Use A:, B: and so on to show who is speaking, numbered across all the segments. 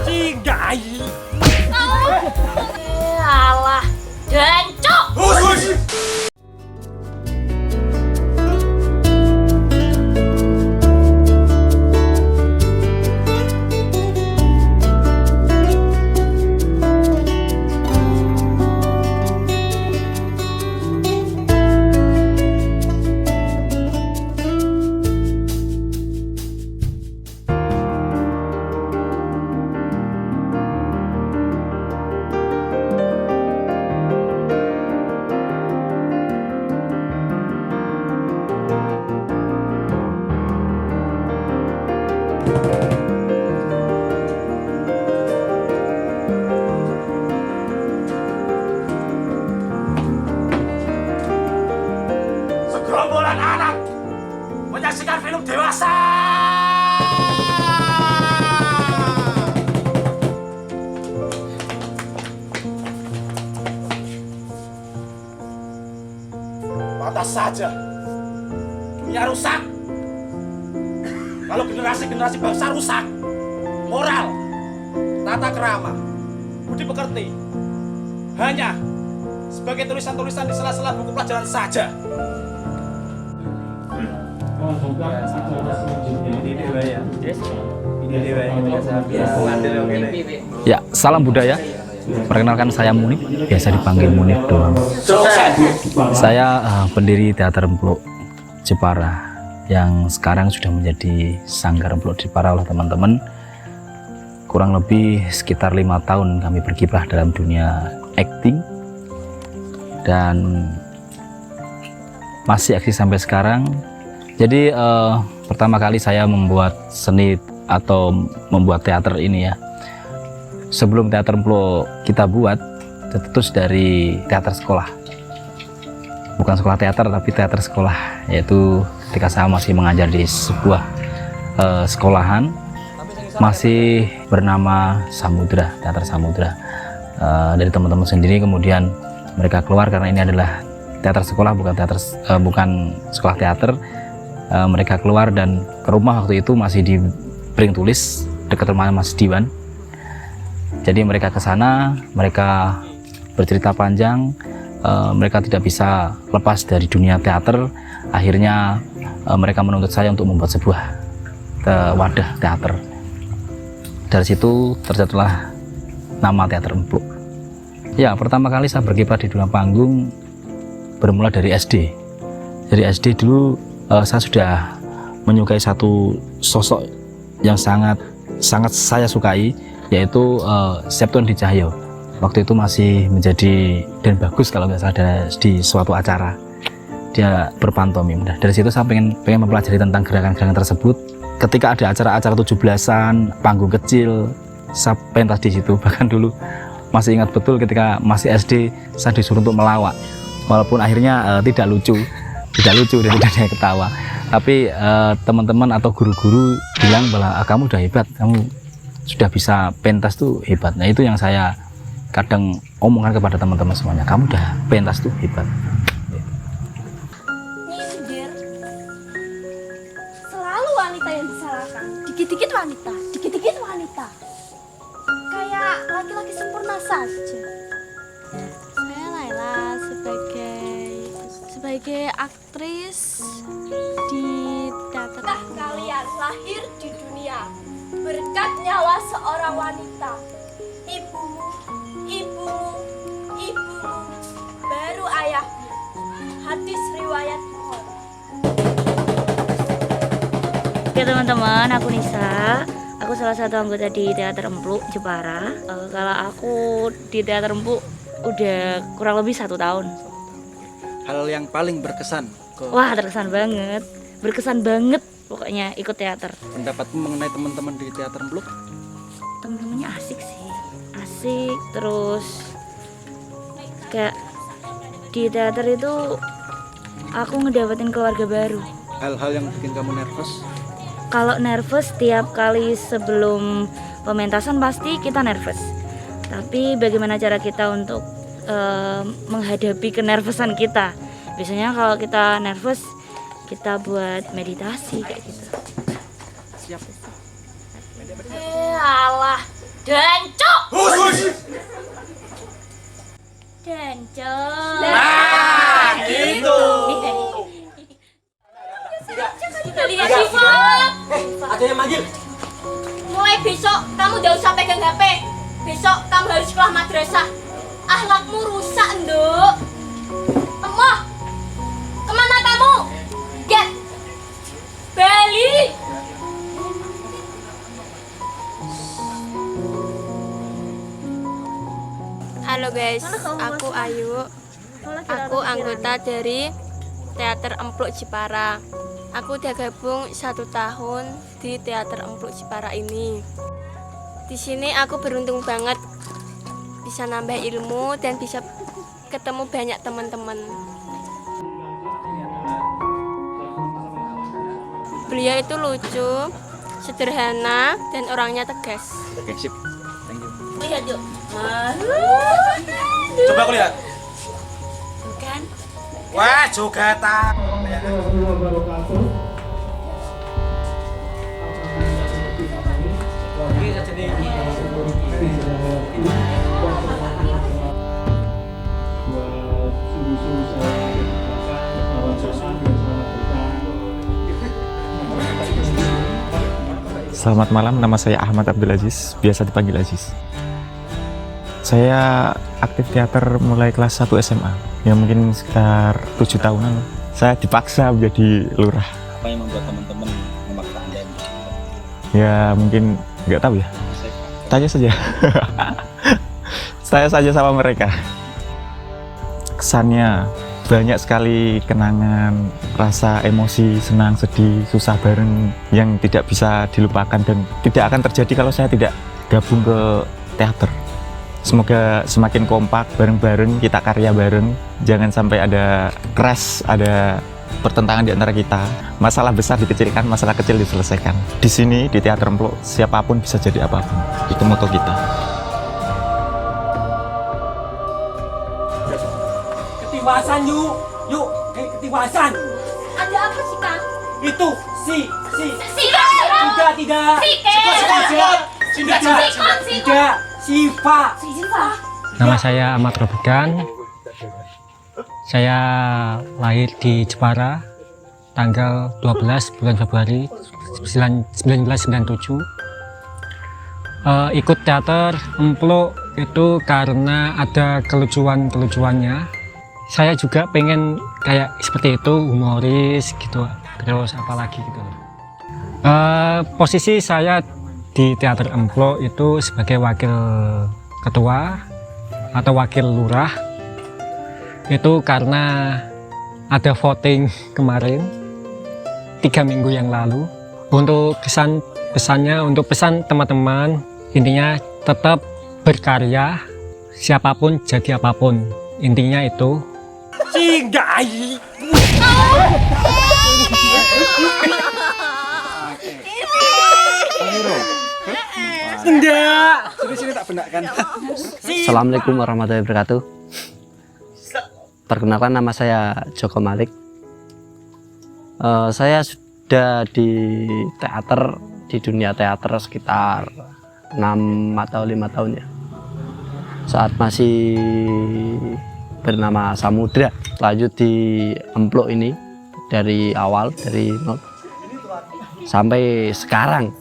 A: Cinggai.
B: Alah, jancuk.
A: Segerombolan anak menyaksikan film dewasa. Pantas saja dunia rusak. Kalau generasi-generasi bangsa rusak, moral, tata kerama, budi pekerti hanya sebagai tulisan-tulisan di sela-sela buku pelajaran saja.
C: Ya, salam budaya. Perkenalkan saya Munif, biasa dipanggil Munif doang. Saya pendiri Teater Empluk Jepara yang sekarang sudah menjadi Sanggar Empluk Jepara oleh teman-teman. Kurang lebih sekitar 5 tahun kami berkiprah dalam dunia akting dan masih eksis sampai sekarang. Jadi pertama kali saya membuat seni atau membuat teater ini ya, sebelum Teater Empluk kita buat, tercetus dari teater sekolah. Bukan sekolah teater, tapi teater sekolah, yaitu ketika saya masih mengajar di sebuah sekolahan, masih bernama Samudra, Teater Samudra. Dari teman-teman sendiri kemudian mereka keluar karena ini adalah teater sekolah, bukan sekolah teater. Mereka keluar dan ke rumah waktu itu masih di Pring Tulis, dekat rumah Mas Diwan. Jadi mereka ke sana, mereka bercerita panjang, mereka tidak bisa lepas dari dunia teater. Akhirnya mereka menuntut saya untuk membuat sebuah wadah teater. Dari situ tercetuslah nama Teater Empluk. Ya, pertama kali saya berkiprah di dunia panggung bermula dari SD. Dari SD dulu saya sudah menyukai satu sosok yang sangat saya sukai, yaitu Septon Di Cahyo. Waktu itu masih menjadi Dan Bagus kalau nggak salah di suatu acara. Dia berpantomim. Dari situ saya pengen mempelajari tentang gerakan-gerakan tersebut. Ketika ada acara-acara 17-an, panggung kecil, saya pentas di situ. Bahkan dulu masih ingat betul ketika masih SD saya disuruh untuk melawak. Walaupun akhirnya tidak lucu dan tidak ada yang ketawa. Tapi teman-teman atau guru-guru bilang bahwa kamu udah hebat, kamu sudah bisa pentas tuh hebat. Nah, itu yang saya kadang omongkan kepada teman-teman semuanya, kamu udah pentas tuh hebat.
B: Nyindir. Selalu wanita yang disalahkan. Dikit-dikit wanita, dikit-dikit wanita. Kayak laki-laki sempurna saja.
D: Saya Laila sebagai aktris di teater.
B: Nah, kalian lahir di dunia berkat nyawa seorang wanita. Ibumu, baru ayahmu. Hadis riwayat Bukhari.
D: Oke teman-teman, aku Nisa. Aku salah satu anggota di Teater Empluk Jepara. Kalau aku di Teater Empluk udah kurang lebih 1 tahun.
E: Hal yang paling berkesan
D: Wah, berkesan banget pokoknya ikut teater.
E: pendapatmu mengenai teman-teman di Teater Empluk?
D: Temen-temennya asik sih, asik. Terus kayak di teater itu aku ngedapetin keluarga baru.
E: Hal-hal yang bikin kamu nervous?
D: Kalau nervous tiap kali sebelum pementasan pasti kita nervous. Tapi bagaimana cara kita untuk menghadapi kenervosan kita? Biasanya kalau kita nervous kita buat meditasi kayak gitu.
E: Siap.
B: Alah,
D: Dancuk.
A: Hus.
D: Dancuk.
A: Nah, gitu.
D: Kita lihat Siva.
A: Ada yang manggil.
B: Mulai besok kamu gak usah pegang HP. Besok kamu harus sekolah madrasah. Akhlakmu rusak, Nduk. Emoh, kemana kamu? Get Bali.
F: Halo guys, aku Ayu. Aku anggota dari Teater Empluk Jepara. Aku udah gabung 1 tahun di Teater Empluk Jepara ini. Di sini aku beruntung banget bisa nambah ilmu dan bisa ketemu banyak teman-teman. Beliau itu lucu, sederhana, dan orangnya tegas.
E: Oke, sip. Thank you.
D: Lihat yuk.
A: Coba aku lihat.
D: Bukan.
A: Wah, jogatan.
G: Selamat malam, nama saya Ahmad Abdul Aziz, biasa dipanggil Aziz. Saya aktif teater mulai kelas 1 SMA, ya mungkin sekitar 7 tahunan. Saya dipaksa menjadi lurah.
C: Apa yang membuat teman-teman memaksa Anda?
G: Ya mungkin nggak tahu ya, tanya saja. Saya saja sama mereka. Kesannya banyak sekali kenangan, rasa emosi, senang, sedih, susah bareng yang tidak bisa dilupakan dan tidak akan terjadi kalau saya tidak gabung ke teater. Semoga semakin kompak, bareng-bareng, kita karya bareng. Jangan sampai ada crash, ada pertentangan di antara kita. Masalah besar dikecilkan, masalah kecil diselesaikan. Di sini, di Teater Empluk, siapapun bisa jadi apapun. Itu moto kita.
A: Ketiwasan yuk, ketiwasan.
B: Ada apa sih, Kang?
A: Itu si.
B: Tidak.
A: Tidak. Tidak. Siva.
H: Nama saya Ahmad Robikan. Saya lahir di Jepara tanggal 12 bulan Februari 1997. Ikut teater Empluk itu karena ada kelucuannya. Saya juga pengen kayak seperti itu, humoris gitu, terus apalagi gitu. Posisi saya di Teater Empluk itu sebagai wakil ketua atau wakil lurah, itu karena ada voting kemarin 3 minggu yang lalu. Untuk pesannya untuk pesan teman-teman, intinya tetap berkarya, siapapun jadi apapun, intinya itu.
A: Singgai. Enggak.
E: Sini tak benakkan.
I: Assalamualaikum warahmatullahi wabarakatuh. Perkenalkan, nama saya Joko Malik. Saya sudah di teater, di dunia teater sekitar 6 atau 5 tahun ya. Saat masih bernama Samudra, lanjut di Empluk ini dari awal, dari nol sampai sekarang.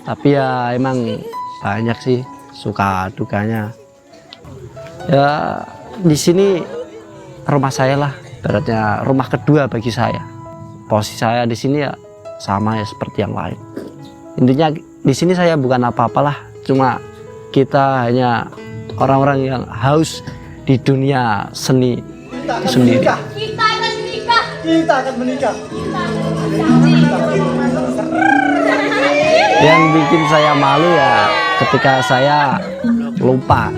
I: Tapi ya emang banyak sih suka dukanya. Ya di sini rumah saya lah, ibaratnya rumah kedua bagi saya. Posisi saya di sini ya sama ya seperti yang lain. Intinya di sini saya bukan apa-apalah, cuma kita hanya orang-orang yang haus di dunia seni sendiri.
B: Kita akan menikah.
I: Yang bikin saya malu ya ketika saya lupa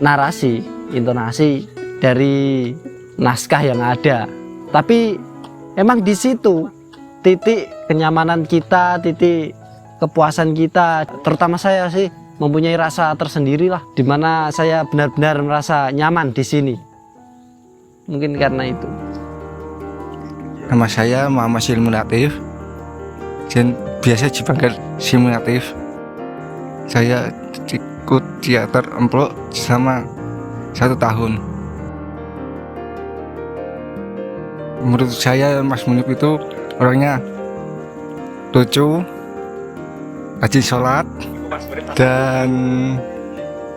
I: narasi, intonasi dari naskah yang ada. Tapi emang di situ titik kenyamanan kita, titik kepuasan kita, terutama saya sih mempunyai rasa tersendiri lah, di mana saya benar-benar merasa nyaman di sini. Mungkin karena itu.
J: Nama saya Muhammad Silmu Latif. biasa dipanggil simulatif. Saya ikut teater Emplok selama 1 tahun. Menurut saya Mas Munif itu orangnya lucu, rajin sholat, dan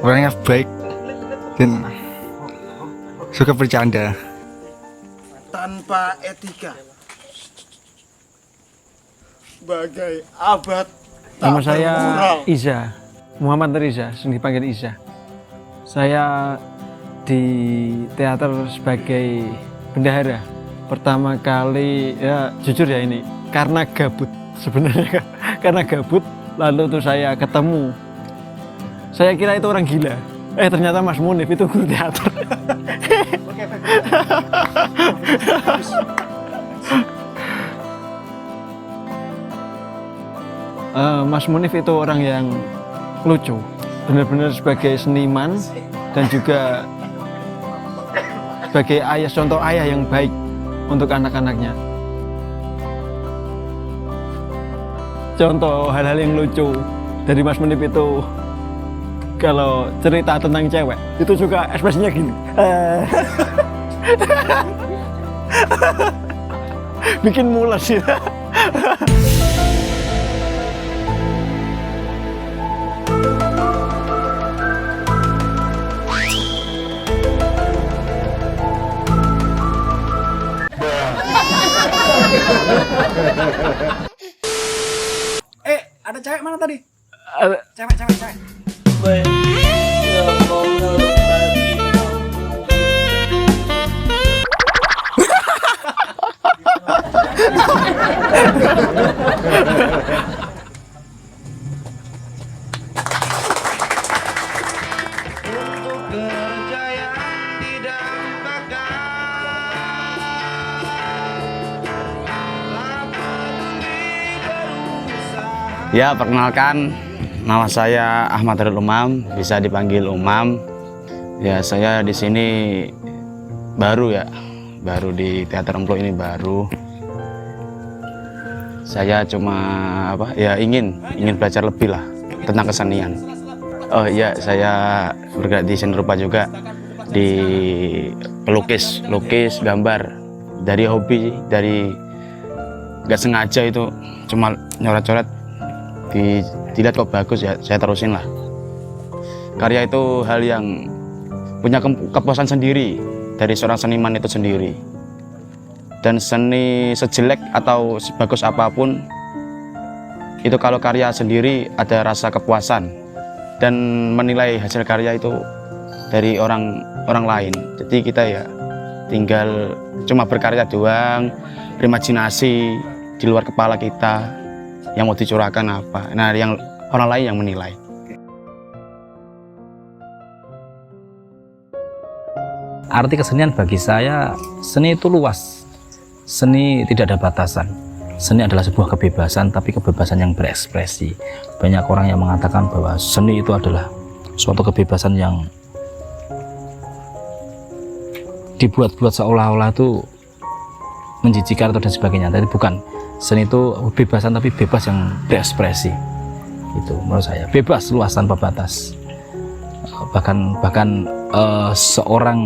J: orangnya baik dan suka bercanda.
E: Tanpa etika, bagai abad.
K: Nama saya Iza, Muhammad Riza, sering dipanggil Iza. Saya di teater sebagai bendahara. Pertama kali, ya jujur ya ini, karena gabut sebenarnya. Karena gabut, lalu tuh saya ketemu. Saya kira itu orang gila. Ternyata Mas Munif itu guru teater. Mas Munif itu orang yang lucu, benar-benar sebagai seniman dan juga sebagai ayah, contoh ayah yang baik untuk anak-anaknya. Contoh hal-hal yang lucu dari Mas Munif itu, kalau cerita tentang cewek itu juga ekspresinya gini. Bikin mules sih.
E: Ada cewek mana tadi?
K: Ada.
E: Cewek.
L: Ya, perkenalkan, nama saya Ahmad Darul Umam, bisa dipanggil Umam. Ya, saya di sini baru di Teater Emplok ini baru. Saya cuma ingin belajar lebih lah tentang kesenian. Oh iya, saya bergerak di seni rupa juga, di pelukis, gambar, dari hobi, dari nggak sengaja itu cuma nyoret-coret. Dilihat kok bagus ya, saya terusin lah. Karya itu hal yang punya kepuasan sendiri dari seorang seniman itu sendiri. Dan seni sejelek atau sebagus apapun, itu kalau karya sendiri ada rasa kepuasan dan menilai hasil karya itu dari orang lain. Jadi kita ya tinggal cuma berkarya doang, berimajinasi di luar kepala kita. Yang mau dicurahkan apa, nah yang orang lain yang menilai.
C: Arti kesenian bagi saya, seni itu luas, seni tidak ada batasan. Seni adalah sebuah kebebasan, tapi kebebasan yang berekspresi. Banyak orang yang mengatakan bahwa seni itu adalah suatu kebebasan yang dibuat-buat seolah-olah itu menjijikan atau dan sebagainya. Tapi bukan. Seni itu kebebasan, tapi bebas yang berekspresi. Itu menurut saya bebas, luas, tanpa batas. Bahkan seorang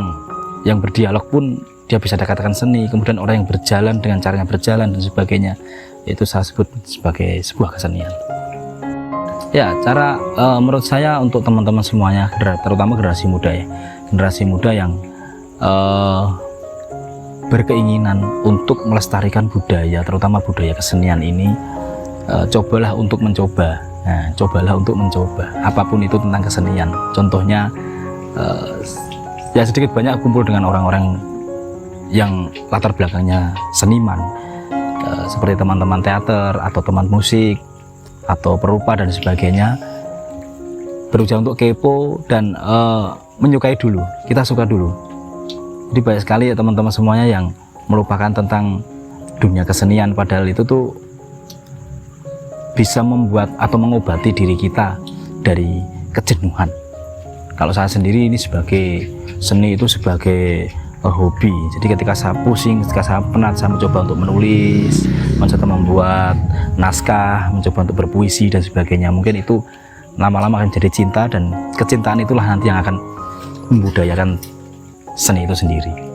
C: yang berdialog pun dia bisa dikatakan seni. Kemudian orang yang berjalan dengan caranya berjalan dan sebagainya, itu saya sebut sebagai sebuah kesenian. Ya, cara menurut saya untuk teman-teman semuanya, terutama generasi muda ya, generasi muda yang berkeinginan untuk melestarikan budaya, terutama budaya kesenian ini, cobalah untuk mencoba. Nah, cobalah untuk mencoba apapun itu tentang kesenian. Contohnya, ya sedikit banyak kumpul dengan orang-orang yang latar belakangnya seniman, seperti teman-teman teater atau teman musik atau perupa dan sebagainya. Berusaha untuk kepo dan menyukai dulu. Kita suka dulu. Jadi banyak sekali ya teman-teman semuanya yang melupakan tentang dunia kesenian, padahal itu tuh bisa membuat atau mengobati diri kita dari kejenuhan. Kalau saya sendiri ini sebagai seni itu sebagai hobi. Jadi ketika saya pusing, ketika saya penat, saya mencoba untuk menulis, mencoba membuat naskah, mencoba untuk berpuisi dan sebagainya. Mungkin itu lama-lama akan jadi cinta, dan kecintaan itulah nanti yang akan membudayakan seni itu sendiri.